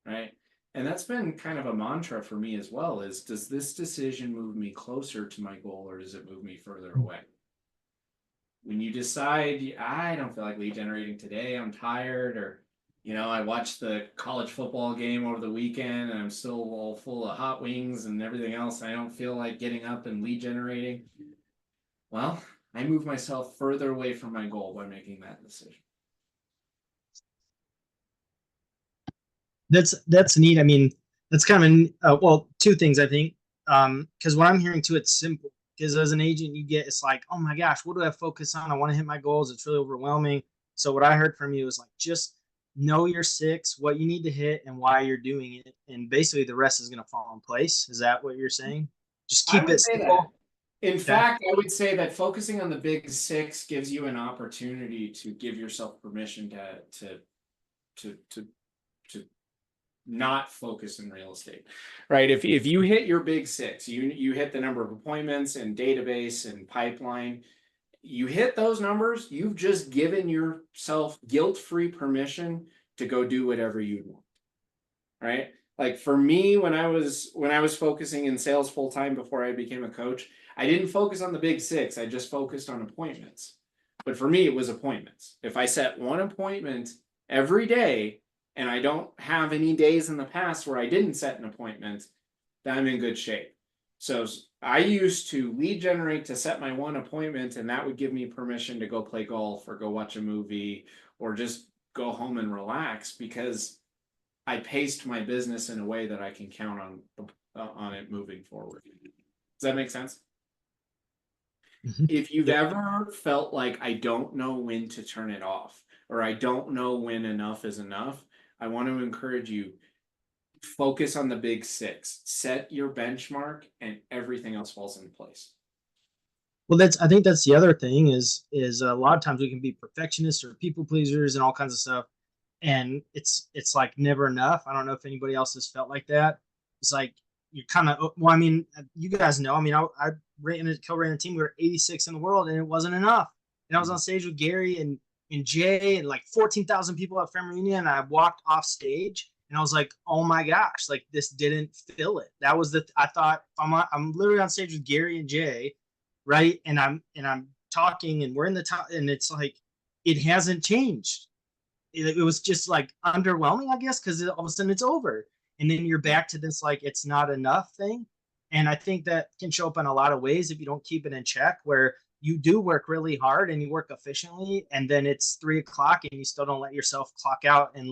right? And that's been kind of a mantra for me as well, is does this decision move me closer to my goal or does it move me further away? When you decide, I don't feel like lead generating today, I'm tired, or I watched the college football game over the weekend and I'm still all full of hot wings and everything else, and I don't feel like getting up and lead generating. Well, I move myself further away from my goal by making that decision.
That's neat. I mean, that's kind of well, two things I think. Because what I'm hearing too, it's simple. Because as an agent, it's like, oh my gosh, what do I focus on? I want to hit my goals. It's really overwhelming. So what I heard from you was like, just know your six, what you need to hit, and why you're doing it, and basically the rest is going to fall in place. Is that what you're saying? Just keep it simple.
In fact, I would say that focusing on the big six gives you an opportunity to give yourself permission to not focus in real estate, right? If you hit your big six, you hit the number of appointments and database and pipeline, you hit those numbers, you've just given yourself guilt-free permission to go do whatever you want, right? Like for me, when I was focusing in sales full time before I became a coach, I didn't focus on the big six. I just focused on appointments. But for me, it was appointments. If I set one appointment every day and I don't have any days in the past where I didn't set an appointment, then I'm in good shape. So I used to lead generate to set my one appointment, and that would give me permission to go play golf or go watch a movie or just go home and relax, because I paced my business in a way that I can count on it moving forward. Does that make sense?
Mm-hmm.
If you've ever felt like I don't know when to turn it off, or I don't know when enough is enough, I want to encourage you, focus on the big six, set your benchmark, and everything else falls into place.
Well, I think that's the other thing is a lot of times we can be perfectionists or people pleasers and all kinds of stuff. And it's like never enough. I don't know if anybody else has felt like that. It's like you kind of, well, I mean, you guys know, I mean, I co-ran a team, we were 86 in the world and it wasn't enough. And I was on stage with Gary and Jay and like 14,000 people at Family Reunion. And I walked off stage and I was like, oh my gosh, like this didn't fill it. That was I thought I'm literally on stage with Gary and Jay, right? And I'm talking and we're in the top, and it's like, it hasn't changed. it was just like underwhelming, I guess, because all of a sudden it's over. And then you're back to this like it's not enough thing. And I think that can show up in a lot of ways if you don't keep it in check, where you do work really hard and you work efficiently, and then it's 3 o'clock and you still don't let yourself clock out and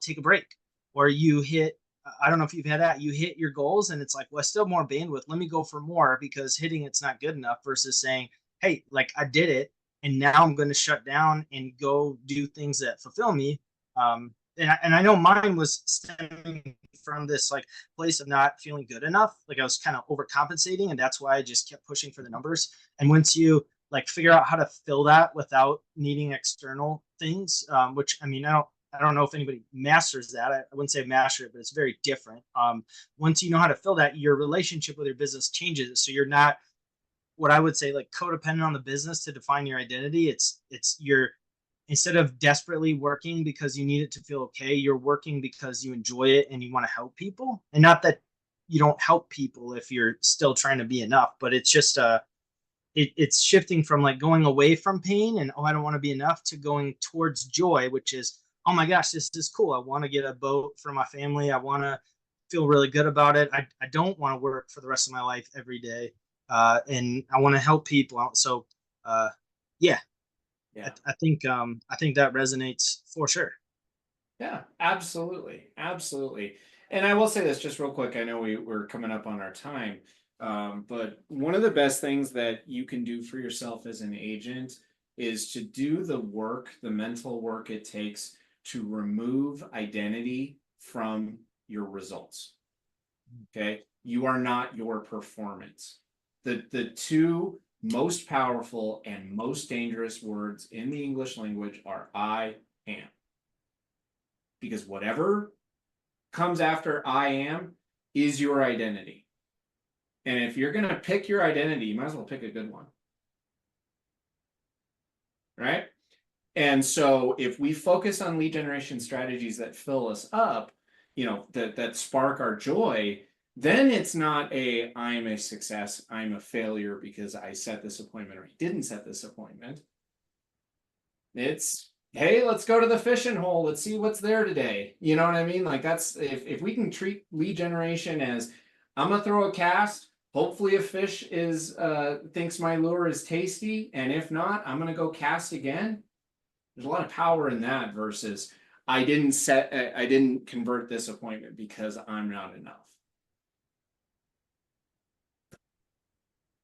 take a break. Or you hit, I don't know if you've had that, you hit your goals and it's like, well, still more bandwidth. Let me go for more, because hitting it's not good enough, versus saying, hey, like I did it and now I'm going to shut down and go do things that fulfill me. And I know mine was stemming from this like place of not feeling good enough. Like I was kind of overcompensating, and that's why I just kept pushing for the numbers. And once you like figure out how to fill that without needing external things, which I mean, I don't know if anybody masters that. I wouldn't say master it, but it's very different. Once you know how to fill that, your relationship with your business changes. So you're not, what I would say, like codependent on the business to define your identity. It's you're, instead of desperately working because you need it to feel okay, you're working because you enjoy it and you want to help people. And not that you don't help people if you're still trying to be enough, but it's just it's shifting from like going away from pain and, oh, I don't want to be enough, to going towards joy, which is, oh my gosh, this is cool. I want to get a boat for my family. I want to feel really good about it. I don't want to work for the rest of my life every day. And I want to help people out. So yeah. I think that resonates for sure.
Yeah, absolutely. Absolutely. And I will say this just real quick. I know we're coming up on our time. But one of the best things that you can do for yourself as an agent is to do the work, the mental work it takes to remove identity from your results. Okay. You are not your performance. The two most powerful and most dangerous words in the English language are I am. Because whatever comes after I am is your identity. And if you're going to pick your identity, you might as well pick a good one. Right? And so if we focus on lead generation strategies that fill us up, that spark our joy, then it's not I'm a success, I'm a failure because I set this appointment or I didn't set this appointment. It's, hey, let's go to the fishing hole. Let's see what's there today. You know what I mean? Like that's, if we can treat lead generation as, I'm going to throw a cast. Hopefully a fish thinks my lure is tasty. And if not, I'm going to go cast again. There's a lot of power in that versus I didn't convert this appointment because I'm not enough.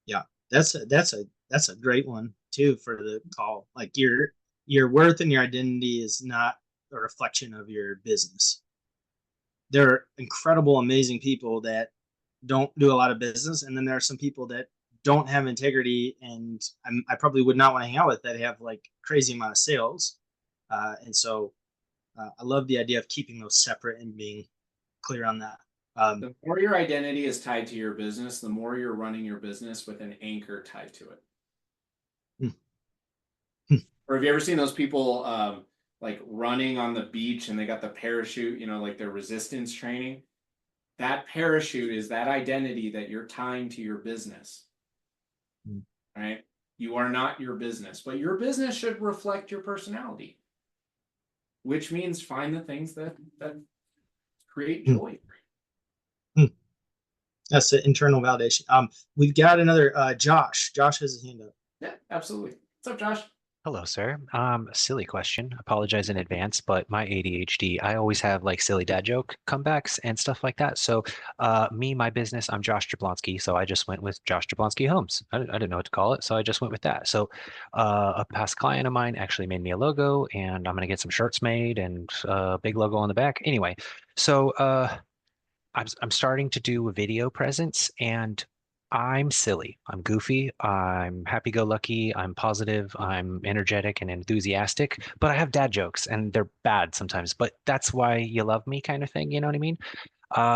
Yeah, that's a great one too for the call. Like your worth and your identity is not a reflection of your business. There are incredible, amazing people that don't do a lot of business, and then there are some people that don't have integrity, and I probably would not want to hang out with, that have like crazy amount of sales. And so I love the idea of keeping those separate and being clear on that.
The more your identity is tied to your business, the more you're running your business with an anchor tied to it. Or have you ever seen those people like running on the beach and they got the parachute, like their resistance training? That parachute is that identity that you're tying to your business. Right? You are not your business, but your business should reflect your personality, which means find the things that create joy.
That's the internal validation. We've got another Josh. Josh has his hand up.
Yeah, absolutely. What's up, Josh?
Hello, sir. Silly question. Apologize in advance, but my ADHD, I always have like silly dad joke comebacks and stuff like that. So my business, I'm Josh Jablonski. So I just went with Josh Jablonski Homes. I didn't know what to call it. So I just went with that. So a past client of mine actually made me a logo, and I'm going to get some shirts made and a big logo on the back. Anyway, so I'm starting to do a video presence, and I'm silly. I'm goofy. I'm happy-go-lucky. I'm positive. I'm energetic and enthusiastic. But I have dad jokes, and they're bad sometimes. But that's why you love me, kind of thing. You know what I mean?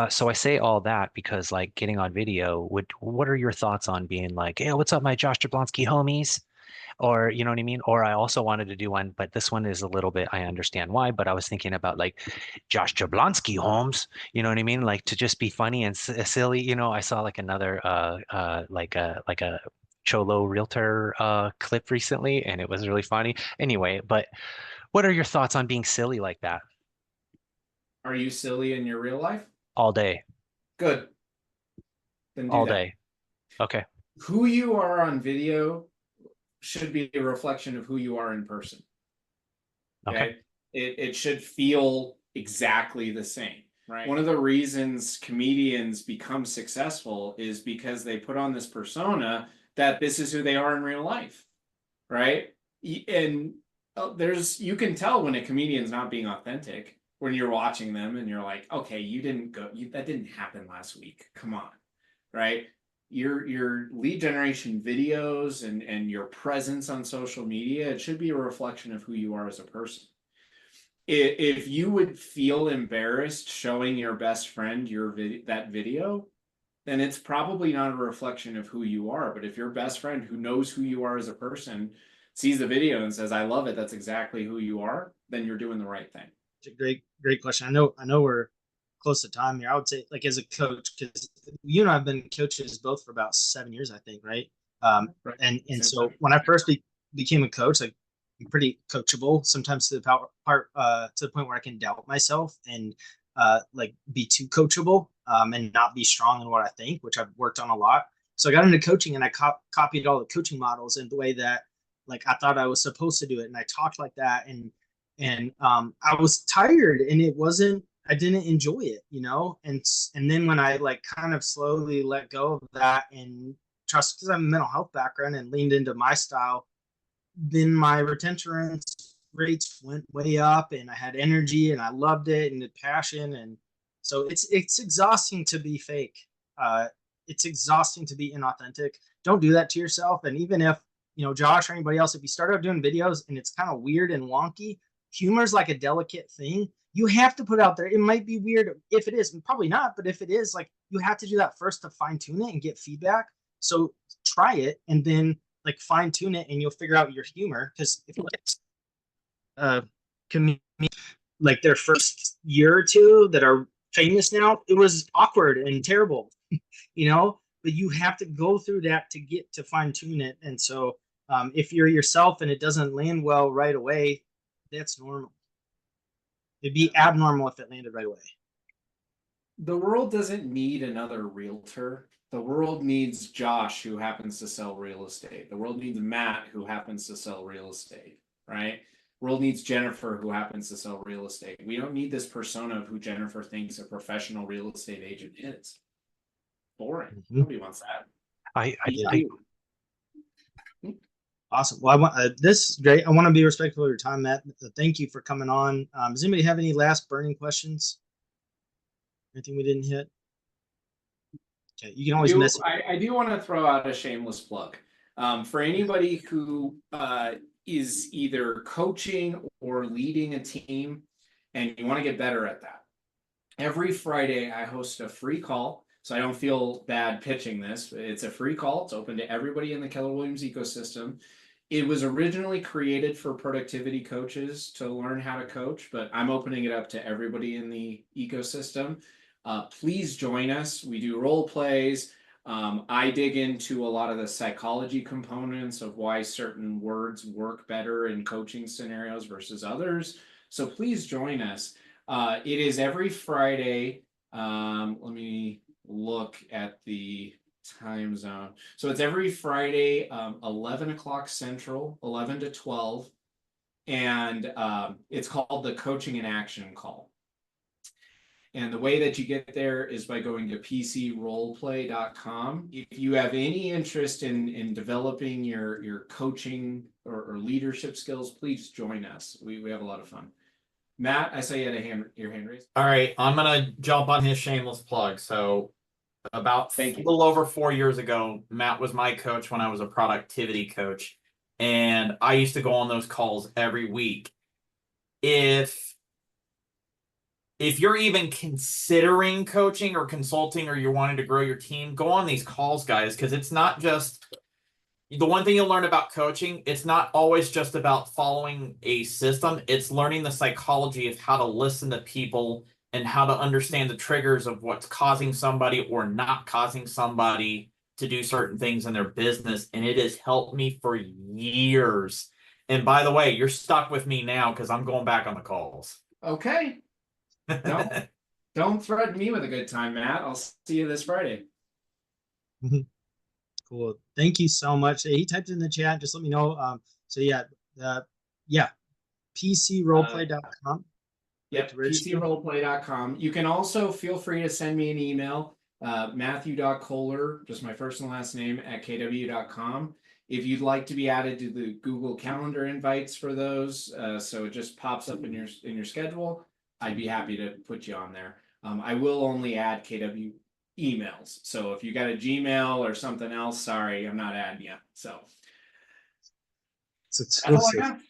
So I say all that because, like, getting on video. What are your thoughts on being like, "Hey, what's up, my Josh Jablonski homies?" Or, you know what I mean? Or I also wanted to do one, but this one is a little bit, I understand why, but I was thinking about like Josh Jablonski Holmes, you know what I mean? Like to just be funny and silly, I saw like another, like a Cholo realtor clip recently, and it was really funny. Anyway, but What are your thoughts on being silly like that
Are you silly in your real life?
all day?
Good. Then do
All
that.
day. Okay.
Who you are on video should be a reflection of who you are in person.
Okay.
It should feel exactly the same, right? One of the reasons comedians become successful is because they put on this persona that this is who they are in real life, right? And you can tell when a comedian's not being authentic when you're watching them and you're like, okay, that didn't happen last week. Come on, right? Your lead generation videos and your presence on social media, it should be a reflection of who you are as a person. If you would feel embarrassed showing your best friend that video, then it's probably not a reflection of who you are. But if your best friend who knows who you are as a person sees the video and says, I love it, that's exactly who you are, then you're doing the right thing.
It's a great question. I know we're close to time here. I would say, like, as a coach, because you and I have been coaches both for about 7 years, I think, right?
Right.
And so when I first became a coach, like, I'm pretty coachable, sometimes to the to the point where I can doubt myself and like be too coachable and not be strong in what I think, which I've worked on a lot. So I got into coaching and I copied all the coaching models in the way that, like, I thought I was supposed to do it, and I talked like that, and I was tired, and I didn't enjoy it, you know. And then when I, like, kind of slowly let go of that and trust, because I have a mental health background, and leaned into my style, then my retention rates went way up, and I had energy, and I loved it, and the passion. And so it's exhausting to be fake. It's exhausting to be inauthentic. Don't do that to yourself. And even if, you know, Josh or anybody else, if you start out doing videos and it's kind of weird and wonky, humor is like a delicate thing. You have to put it out there. It might be weird if it is, probably not, but if it is, like, you have to do that first to fine tune it and get feedback. So try it, and then, like, fine tune it, and you'll figure out your humor. Because if you look at like their first year or two that are famous now, it was awkward and terrible, you know. But you have to go through that to get to fine tune it. And so if you're yourself and it doesn't land well right away, that's normal. It'd be abnormal if it landed right away.
The world doesn't need another realtor. The world needs Josh, who happens to sell real estate. The world needs Matt, who happens to sell real estate, right? The world needs Jennifer, who happens to sell real estate. We don't need this persona of who Jennifer thinks a professional real estate agent is. Boring.
Mm-hmm.
Nobody wants that.
I
Awesome. Well, this is great. I want to be respectful of your time, Matt. Thank you for coming on. Does anybody have any last burning questions? Anything we didn't hit? Okay, you can always message.
I do want to throw out a shameless plug. For anybody who is either coaching or leading a team and you want to get better at that, every Friday I host a free call. So I don't feel bad pitching this. It's a free call. It's open to everybody in the Keller Williams ecosystem. It was originally created for productivity coaches to learn how to coach, but I'm opening it up to everybody in the ecosystem. Please join us. We do role plays. I dig into a lot of the psychology components of why certain words work better in coaching scenarios versus others. So please join us. It is every Friday. Let me look at the time zone. So it's every Friday, 11 o'clock Central, 11 to 12. And it's called the Coaching in Action Call. And the way that you get there is by going to pcroleplay.com. If you have any interest in developing your coaching or leadership skills, please join us. We have a lot of fun. Matt, I saw you had your hand raised.
All right, I'm gonna jump on his shameless plug. So about a little over 4 years ago, Matt was my coach when I was a productivity coach, and I used to go on those calls every week. If you're even considering coaching or consulting, or you're wanting to grow your team, go on these calls, guys, because it's not just the one thing you'll learn about coaching. It's not always just about following a system. It's learning the psychology of how to listen to people and how to understand the triggers of what's causing somebody or not causing somebody to do certain things in their business. And it has helped me for years. And by the way, you're stuck with me now because I'm going back on the calls.
Okay. Don't threaten me with a good time, Matt. I'll see you this Friday.
Cool. Thank you so much. He typed in the chat. Just let me know. So yeah, PCroleplay.com.
Yep, PCroleplay.com. You can also feel free to send me an email, Matthew.Kohler, just my first and last name, at kw.com. If you'd like to be added to the Google Calendar invites for those, so it just pops up in your schedule, I'd be happy to put you on there. I will only add KW emails. So if you got a Gmail or something else, sorry, I'm not adding you. So
it's exclusive.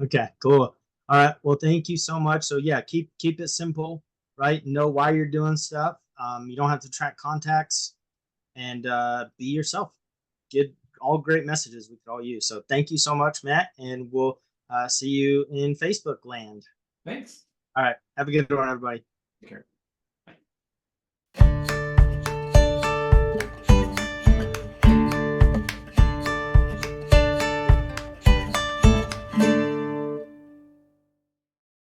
Okay, cool. All right. Well, thank you so much. So yeah, keep it simple, right? Know why you're doing stuff. You don't have to track contacts, and be yourself. Get all great messages we could all use. So thank you so much, Matt, and we'll see you in Facebook land.
Thanks.
All right. Have a good one, everybody.
Take care.